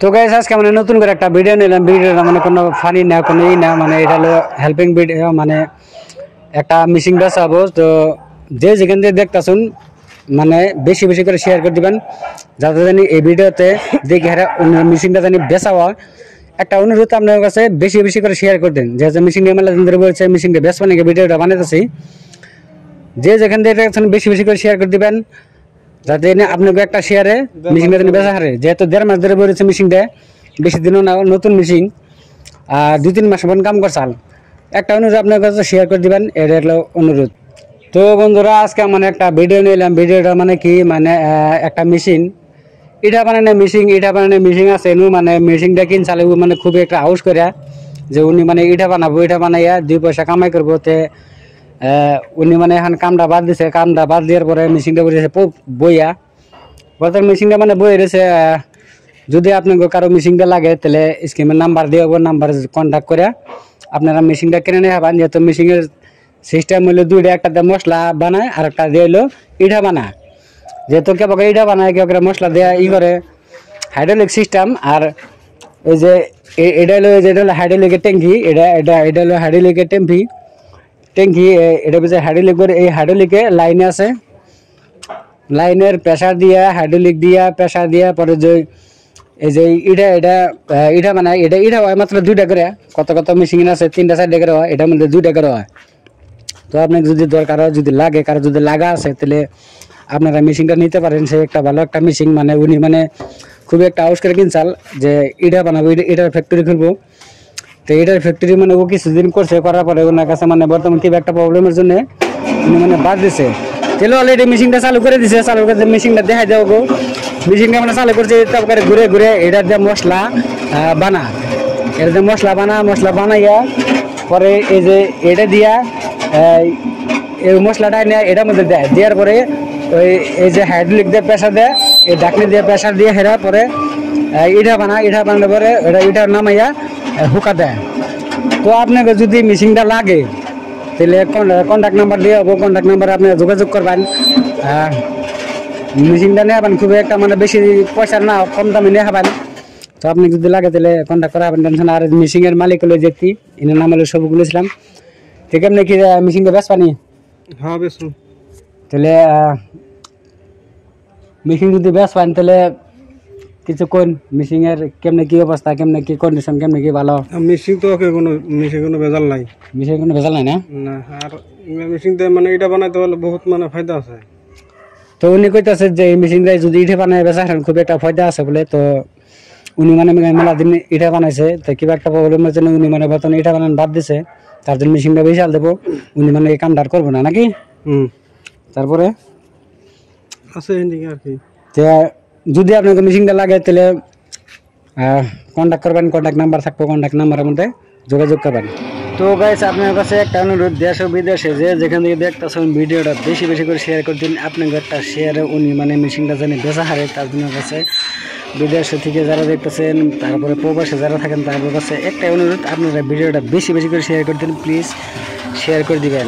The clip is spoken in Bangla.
তো গাইস আজকে মানে নতুন করে একটা ভিডিও নিলাম। ভিডিওটা মানে কোনো ফানি না, কোনো ই না, মানে এটা হলো হেল্পিং ভিডিও, মানে একটা মিশিং বেচাবো। তো যে যেখান থেকে দেখতেছুন মানে বেশি বেশি করে শেয়ার করে দিবেন, যাতে জানি এই ভিডিওতে দেখি হ্যাঁ মিশিংটা জানি বেচা হয়। একটা অনুরোধ আপনার কাছে, বেশি বেশি করে শেয়ার করে দেন। যেহেতু মিশিং মেলা দিন ধরে বলছে মিশিংটা বেচবা নাকি, ভিডিওটা বানাইতেছি। যে যেখান থেকে দেখছেন বেশি বেশি করে শেয়ার করে দিবেন, যাতে আপনাকে একটা শেয়ারে মিশিংটা যেন বেচা হারে। যেহেতু 1.5 মাস ধরে বলেছে মিশিংটা, বেশি দিনও না, নতুন মিশিং, আর 2-3 মাস পর কাম করছাল। একটা অনুরোধ আপনার কাছে শেয়ার করে দিবেন, এটা হলো অনুরোধ। তো বন্ধুরা আজকে মানে একটা ভিডিও নিলাম। ভিডিওটা মানে কি, মানে একটা মেশিন ইটা বানানো মিশিং, ইটা বানানো মিশিং আছে এনু, মানে মেশিনটা কিন চালে মানে খুবই একটা হাউস করে যে উনি মানে ইটা বানাবো, ইটা বানাইয়া 2 পয়সা কামাই করবো। তে উনি মানে এখন কামটা বাদ দিছে। কামটা বাদ দেওয়ার পরে মেশিনটা বসেছে বইয়া, বর্তমান মেশিনটা মানে বই রয়েছে। যদি আপনাকে কারো মেশিনটা লাগে তাহলে স্কিমের নাম্বার দিয়ে নাম্বার কন্ট্যাক্ট করে আপনারা মেশিনটা কিনে নিয়ে হবেন। যেহেতু মেশিনের সিস্টেম হলো 2টা, একটা মশলা বানায় আর একটা দিয়ে হলো ইটা বানায়। যেহেতু কেউ ইটা বানায়, কেউ মশলা দেওয়া ই করে, হাইড্রোলিক সিস্টেম। আর এই যে এটা হলো যেটা হলো হাইড্রোলিকের ট্যাঙ্কি, এটা হলো হাইড্রোলিকের ট্যাঙ্কি। এটা বুঝে হাইড্রোলিক করে, এই হাইড্রোলিকে লাইনে আছে, লাইনের প্রেসার দিয়া হাইড্রোলিক দিয়া প্রেসার দিয়া পরে যে এই যে ইটা বানায়। এটা হয় মাত্র 2টা করে, কত কত মেশিন আছে 3টা-4টা করে হয়, এটার মধ্যে 2টা করে হয়। তো আপনাকে যদি দরকার হয়, যদি লাগে, কারো যদি লাগা আছে, তাহলে আপনারা মেশিনটা নিতে পারেন। সে একটা ভালো একটা মেশিন, মানে উনি মানে খুবই একটা হাউস করে কিনছাল যে ইটা বানাবো, এটার ফ্যাক্টরি খুলবো। তো এটার ফ্যাক্টরি মানে ও কিছুদিন করছে, করার পরে ওনার কাছে মানে বর্তমান কি একটা প্রবলেমের জন্য উনি মানে বাদ দিছে। তাহলে অলরেডি মেশিনটা চালু করে দিছে, চালু করে মেশিনটা দেখাই দেবো গো। মেশিনটা মানে চালু করছে, তারপরে ঘুরে ঘুরে এটার যে মশলা বানা, এটা যে মশলা বানাইয়া পরে এই যে এটা দিয়া এই মশলাটা নিয়ে এটার মধ্যে দেয়, দেওয়ার পরে ওই এই যে হাইড্রোলিক দিয়ে প্রেসার দেয়, এই ঢাকনি দিয়ে প্রেসার দিয়ে হেরা পরে ইটা বানানোর পরে ইটা নামাইয়া হুকা দেয়। তো আপনাকে যদি মেশিনটা লাগে তাহলে কন্ট্যাক্ট নাম্বার দিয়ে হবো, কন্ট্যাক্ট নাম্বারে আপনি যোগাযোগ করবেন। মেশিনটা নিয়ে হবেন, খুবই একটা মানে বেশি পয়সার না, কম দামে নিয়ে হবেন। তো আপনি যদি লাগে তাহলে কন্ট্যাক্ট করা হবেন, টেনশন। আর মেশিনের মালিক হলো যেটি, এনার নাম হলো সবুজ ইসলাম। ঠিক আপনি কি মেশিনটা বেশ পানি? হ্যাঁ বেশ। তাহলে মেশিন যদি বেশ পান তাহলে কিছু কোন মেশিনের কেমনে কি অবস্থা, কেমনে কি কন্ডিশন, কেমনে কি ভালো? মেশিন তো কোনো মেশিন কোনো ভেজাল নাই, মেশিন কোনো ভেজাল নাই না? না। আর মেশিনতে মানে এটা বানাইতে হলে বহুত মানে ফায়দা আছে। তো উনি কইতাছে যে এই মেশিনটা যদি ইটা বানায় বেচা খুব একটা ফায়দা আছে বলে। তো উনি মানে মেলা দিন ইটা বানাইছে, তো কিবা একটা প্রবলেমের জন্য উনি মানে বর্তমানে ইটা বানান বাদ দিছে। তার জন্য মেশিনটা বিশাল দেবো, উনি মানে এই কামটা করবো না নাকি। তারপরে আছে আর কি, যদি আপনাকে মেশিনটা লাগে তাহলে কন্ট্যাক্ট করবেন, কন্ট্যাক্ট নাম্বার থাকবো, কন্ট্যাক্ট নাম্বারের মধ্যে যোগাযোগ করবেন। তো গাইস আপনার কাছে একটা অনুরোধ, দেশ ও বিদেশে যে যেখান থেকে দেখতেছেন ভিডিওটা বেশি বেশি করে শেয়ার করে দিন। আপনাকে একটা শেয়ারে উনি মানে মেশিনটা জানি বেচা হারে, তার জন্য কাছে বিদেশে থেকে যারা দেখতেছেন, তারপরে প্রবাসে যারা থাকেন তাদের কাছে একটা অনুরোধ, আপনারা ভিডিওটা বেশি বেশি করে শেয়ার করে দিন, প্লিজ শেয়ার করে দিবেন।